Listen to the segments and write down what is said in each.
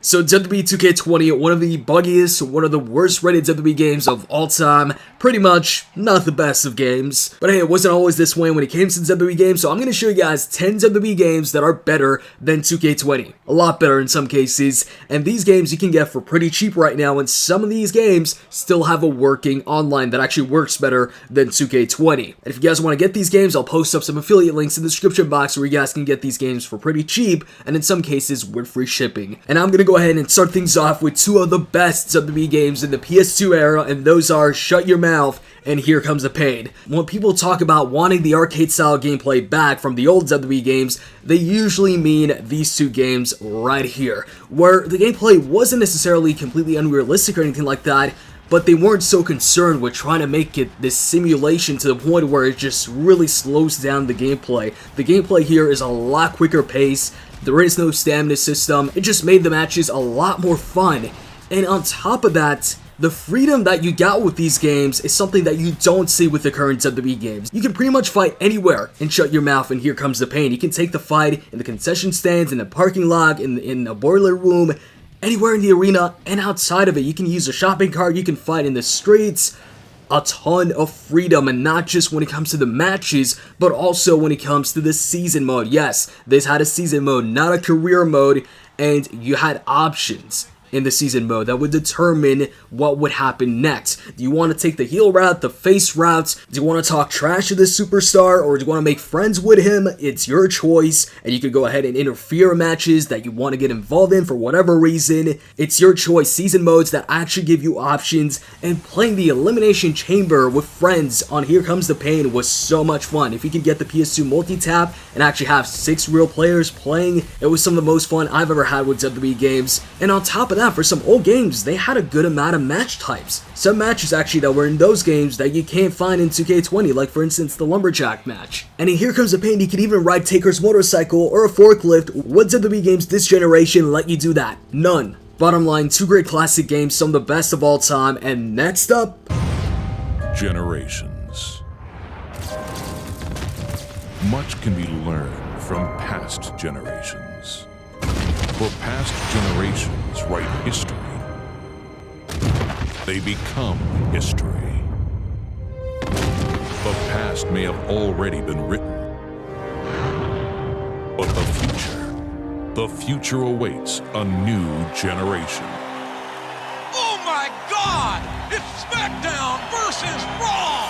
So WWE 2K20, one of the buggiest, one of the worst rated WWE games of all time. Pretty much not the best of games. But hey, it wasn't always this way when it came to WWE games, so I'm going to show you guys 10 WWE games that are better than 2K20. A lot better in some cases. And these games you can get for pretty cheap right now, and some of these games still have a working online that actually works better than 2K20. And if you guys want to get these games, I'll post up some affiliate links in the description box where you guys can get these games for pretty cheap, and in some cases with free shipping. And I'm going to go ahead and start things off with two of the best WWE games in the PS2 era, and those are Shut Your Mouth and Here Comes the Pain. When people talk about wanting the arcade-style gameplay back from the old WWE games, they usually mean these two games right here, where the gameplay wasn't necessarily completely unrealistic or anything like that, but they weren't so concerned with trying to make it this simulation to the point where it just really slows down the gameplay. The gameplay here is a lot quicker pace. There is no stamina system. It just made the matches a lot more fun. And on top of that, the freedom that you got with these games is something that you don't see with the current WWE games. You can pretty much fight anywhere and Shut Your Mouth and Here Comes the Pain. You can take the fight in the concession stands, in the parking lot, in the boiler room, anywhere in the arena and outside of it. You can use a shopping cart, you can fight in the streets. A ton of freedom, and not just when it comes to the matches, but also when it comes to the season mode. Yes, this had a season mode, not a career mode, and you had options in the season mode that would determine what would happen next. Do you want to take the heel route, the face route? Do you want to talk trash to this superstar, or do you want to make friends with him? It's your choice, and you could go ahead and interfere in matches that you want to get involved in for whatever reason. It's your choice. Season modes that actually give you options, and playing the Elimination Chamber with friends on Here Comes the Pain was so much fun. If you could get the PS2 multi-tap and actually have 6 real players playing, it was some of the most fun I've ever had with WWE games. And on top of that, for some old games, they had a good amount of match types. Some matches actually that were in those games that you can't find in 2K20, like for instance the Lumberjack match. And in Here Comes the Pain, you could even ride Taker's motorcycle or a forklift. What WWE games this generation let you do that? None. Bottom line, two great classic games, some of the best of all time. And next up, generations. Much can be learned from past generations. For past generations write history. They become history. The past may have already been written, but the future awaits a new generation. Oh my God! It's Smackdown versus Raw!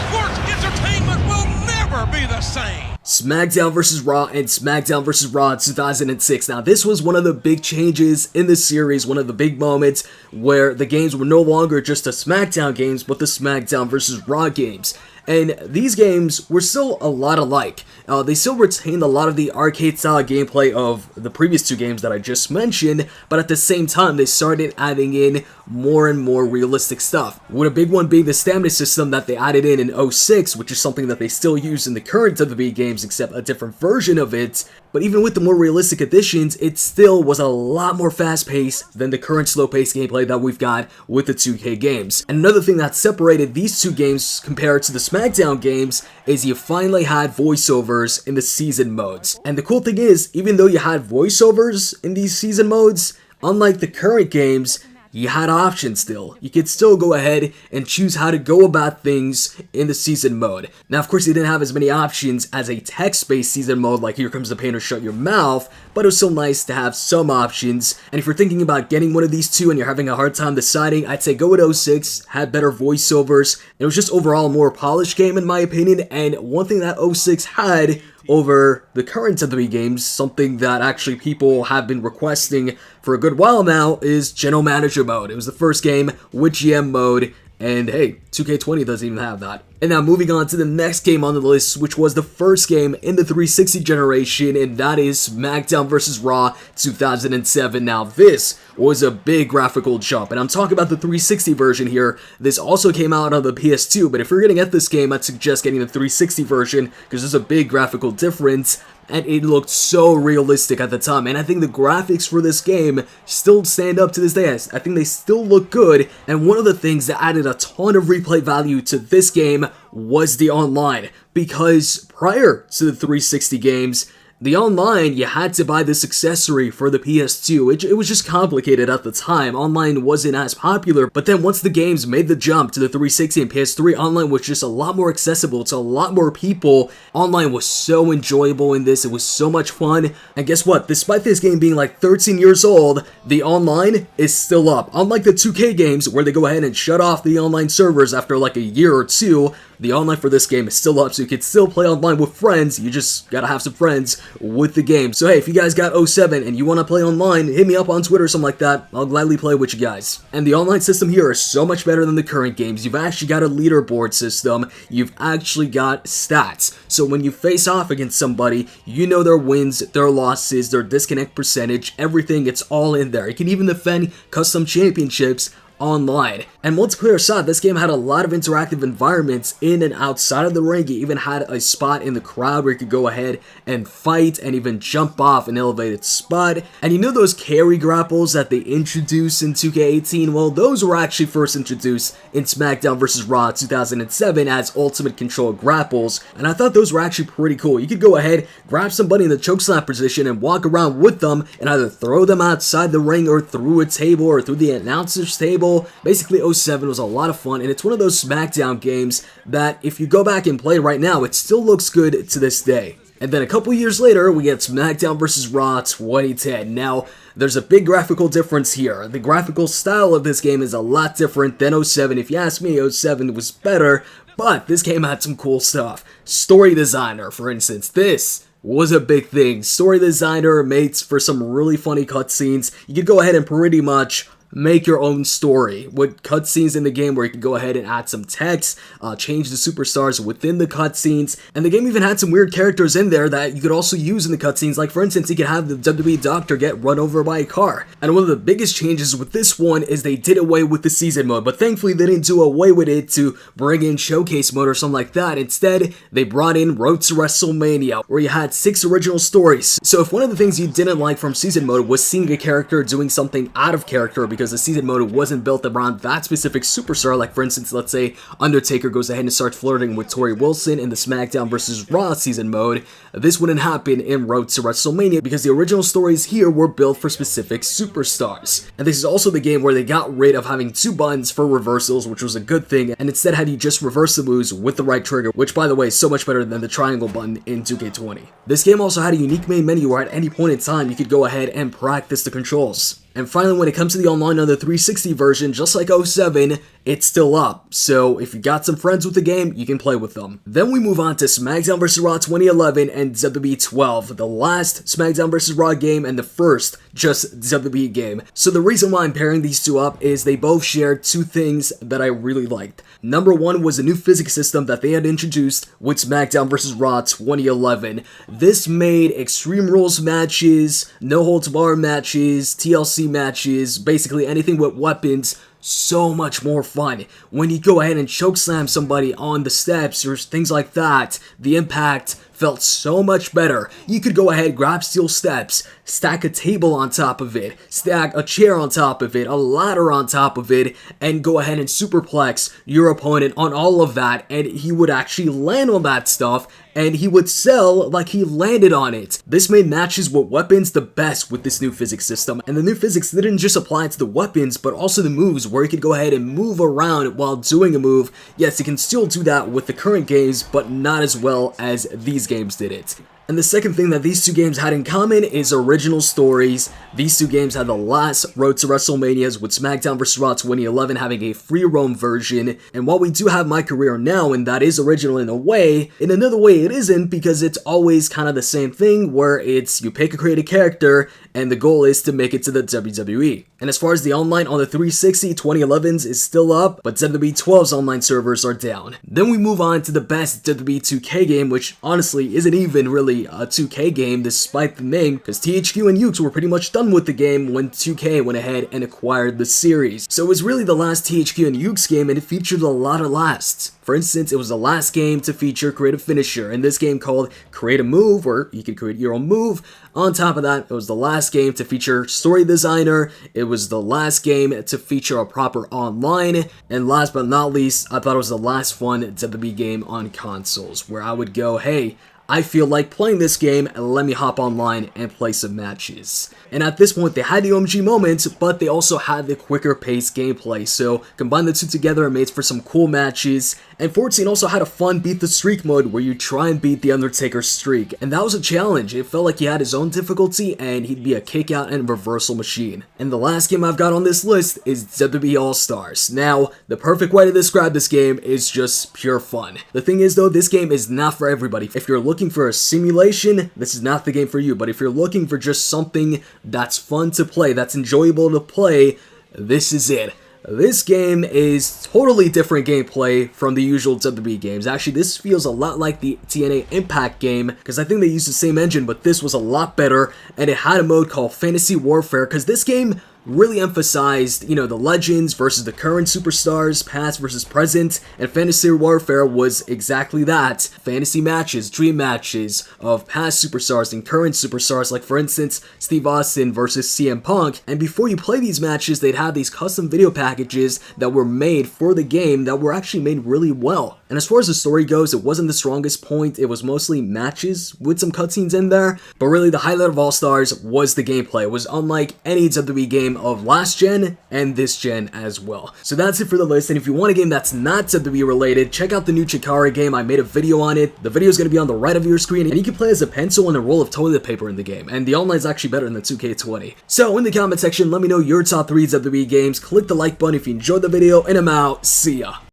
Sports entertainment will never be the same! Smackdown vs. Raw and Smackdown vs. Raw 2006. Now, this was one of the big changes in the series, one of the big moments where the games were no longer just the Smackdown games, but the Smackdown vs. Raw games. And these games were still a lot alike. They still retained a lot of the arcade-style gameplay of the previous two games that I just mentioned, but at the same time, they started adding in more and more realistic stuff. With a big one being the stamina system that they added in 06, which is something that they still use in the current WWE games, except a different version of it. But even with the more realistic additions, it still was a lot more fast-paced than the current slow-paced gameplay that we've got with the 2K games. And another thing that separated these two games compared to the Smackdown games is you finally had voiceovers in the season modes. And the cool thing is, even though you had voiceovers in these season modes, unlike the current games, you had options still. You could still go ahead and choose how to go about things in the season mode. Now, of course, you didn't have as many options as a text-based season mode like Here Comes the Pain or Shut Your Mouth, but it was still nice to have some options. And if you're thinking about getting one of these two and you're having a hard time deciding, I'd say go with 06, had better voiceovers. It was just overall a more polished game in my opinion, and one thing that 06 had over the current WWE games, something that actually people have been requesting for a good while now, is General Manager mode. It was the first game with GM mode, and hey, 2K20 doesn't even have that. And now moving on to the next game on the list, which was the first game in the 360 generation, and that is Smackdown vs. Raw 2007. Now this was a big graphical jump, and I'm talking about the 360 version here. This also came out on the PS2, but if you're gonna get this game, I'd suggest getting the 360 version, because there's a big graphical difference. And it looked so realistic at the time, and I think the graphics for this game still stand up to this day. I think they still look good, and one of the things that added a ton of replay value to this game was the online, because prior to the 360 games, The online, you had to buy this accessory for the PS2. It was just complicated at the time. Online wasn't as popular, but then once the games made the jump to the 360 and PS3, online was just a lot more accessible to a lot more people. Online was so enjoyable in this. It was so much fun. And guess what? Despite this game being like 13 years old, the online is still up. Unlike the 2K games, where they go ahead and shut off the online servers after like a year or two, the online for this game is still up, so you can still play online with friends. You just gotta have some friends with the game. So hey, if you guys got 07 and you want to play online, hit me up on Twitter or something like that. I'll gladly play with you guys. And the online system here is so much better than the current games. You've actually got a leaderboard system. You've actually got stats. So when you face off against somebody, you know their wins, their losses, their disconnect percentage, everything. It's all in there. You can even defend custom championships online. And multiplayer aside, this game had a lot of interactive environments in and outside of the ring. You even had a spot in the crowd where you could go ahead and fight and even jump off an elevated spot. And you know those carry grapples that they introduced in 2K18? Well, those were actually first introduced in Smackdown vs. Raw 2007 as Ultimate Control grapples, and I thought those were actually pretty cool. You could go ahead, grab somebody in the chokeslam position and walk around with them and either throw them outside the ring or through a table or through the announcer's table. Basically, 07 was a lot of fun, and it's one of those Smackdown games that if you go back and play right now, it still looks good to this day. And then a couple years later, we get Smackdown vs. Raw 2010. Now, there's a big graphical difference here. The graphical style of this game is a lot different than 07. If you ask me, 07 was better, but this game had some cool stuff. Story designer, for instance. This was a big thing. Story designer made for some really funny cutscenes. You could go ahead and pretty much make your own story with cutscenes in the game where you can go ahead and add some text, change the superstars within the cutscenes, and the game even had some weird characters in there that you could also use in the cutscenes. Like for instance, you could have the WWE doctor get run over by a car. And one of the biggest changes with this one is they did away with the season mode, but thankfully they didn't do away with it to bring in showcase mode or something like that. Instead, they brought in Road to WrestleMania, where you had 6 original stories. So if one of the things you didn't like from season mode was seeing a character doing something out of character because the season mode wasn't built around that specific superstar, like for instance, let's say Undertaker goes ahead and starts flirting with Tori Wilson in the Smackdown vs. Raw season mode, this wouldn't happen in Road to WrestleMania because the original stories here were built for specific superstars. And this is also the game where they got rid of having 2 buttons for reversals, which was a good thing, and instead had you just reverse the moves with the right trigger, which by the way is so much better than the triangle button in 2K20. This game also had a unique main menu where at any point in time you could go ahead and practice the controls. And finally, when it comes to the online on the 360 version, just like 07, it's still up. So if you got some friends with the game, you can play with them. Then we move on to Smackdown vs. Raw 2011 and WWE 12, the last Smackdown vs. Raw game and the first just WWE game. So the reason why I'm pairing these two up is they both shared 2 things that I really liked. Number 1 was a new physics system that they had introduced with Smackdown vs. Raw 2011. This made Extreme Rules matches, no holds barred matches, TLC matches, basically anything with weapons, so much more fun. When you go ahead and chokeslam somebody on the steps or things like that, the impact felt so much better. You could go ahead, grab steel steps, stack a table on top of it, stack a chair on top of it, a ladder on top of it, and go ahead and superplex your opponent on all of that, and he would actually land on that stuff, and he would sell like he landed on it. This made matches with weapons the best with this new physics system, and the new physics didn't just apply to the weapons, but also the moves, where you could go ahead and move around while doing a move. Yes, you can still do that with the current games, but not as well as these games did it. And the second thing that these 2 games had in common is original stories. These 2 games had the last Road to WrestleManias, with Smackdown vs. Raw 2011 having a free roam version. And while we do have My Career Now, and that is original in a way, in another way it isn't, because it's always kind of the same thing where it's you pick a creative character and the goal is to make it to the WWE. And as far as the online on the 360, 2011's is still up, but WWE 12's online servers are down. Then we move on to the best WWE 2K game, which honestly isn't even really a 2K game despite the name, because THQ and Yuke's were pretty much done with the game when 2K went ahead and acquired the series. So it was really the last THQ and Yuke's game, and it featured a lot of lasts. For instance, it was the last game to feature Create a Finisher, in this game called Create a Move, where you can create your own move. On top of that, it was the last game to feature Story Designer, it was the last game to feature a proper online, and last but not least, I thought it was the last fun WWE game on consoles, where I would go, hey, I feel like playing this game, and let me hop online and play some matches. And at this point, they had the OMG moments, but they also had the quicker paced gameplay, so combine the two together and made for some cool matches. And 14 also had a fun beat the streak mode where you try and beat the Undertaker's streak, and that was a challenge. It felt like he had his own difficulty and he'd be a kick out and reversal machine. And the last game I've got on this list is WWE AllStars. Now, the perfect way to describe this game is just pure fun. The thing is though, this game is not for everybody. If you're looking for a simulation, this is not the game for you, but if you're looking for just something that's fun to play, that's enjoyable to play, this is it. This game is totally different gameplay from the usual WWE games. Actually, this feels a lot like the TNA Impact game, because I think they used the same engine, but this was a lot better, and it had a mode called Fantasy Warfare, because this game really emphasized, you know, the legends versus the current superstars, past versus present, and Fantasy Warfare was exactly that. Fantasy matches, dream matches of past superstars and current superstars, like for instance, Steve Austin versus CM Punk, and before you play these matches, they'd have these custom video packages that were made for the game that were actually made really well. And as far as the story goes, it wasn't the strongest point, it was mostly matches with some cutscenes in there, but really the highlight of AllStars was the gameplay. It was unlike any WWE game of last gen and this gen as well. So that's it for the list, and if you want a game that's not WWE related, check out the new Chikara game. I made a video on it. The video is going to be on the right of your screen, and you can play as a pencil and a roll of toilet paper in the game, and the online is actually better than the 2K20. So in the comment section, let me know your top 3 WWE games, click the like button if you enjoyed the video, and I'm out. See ya!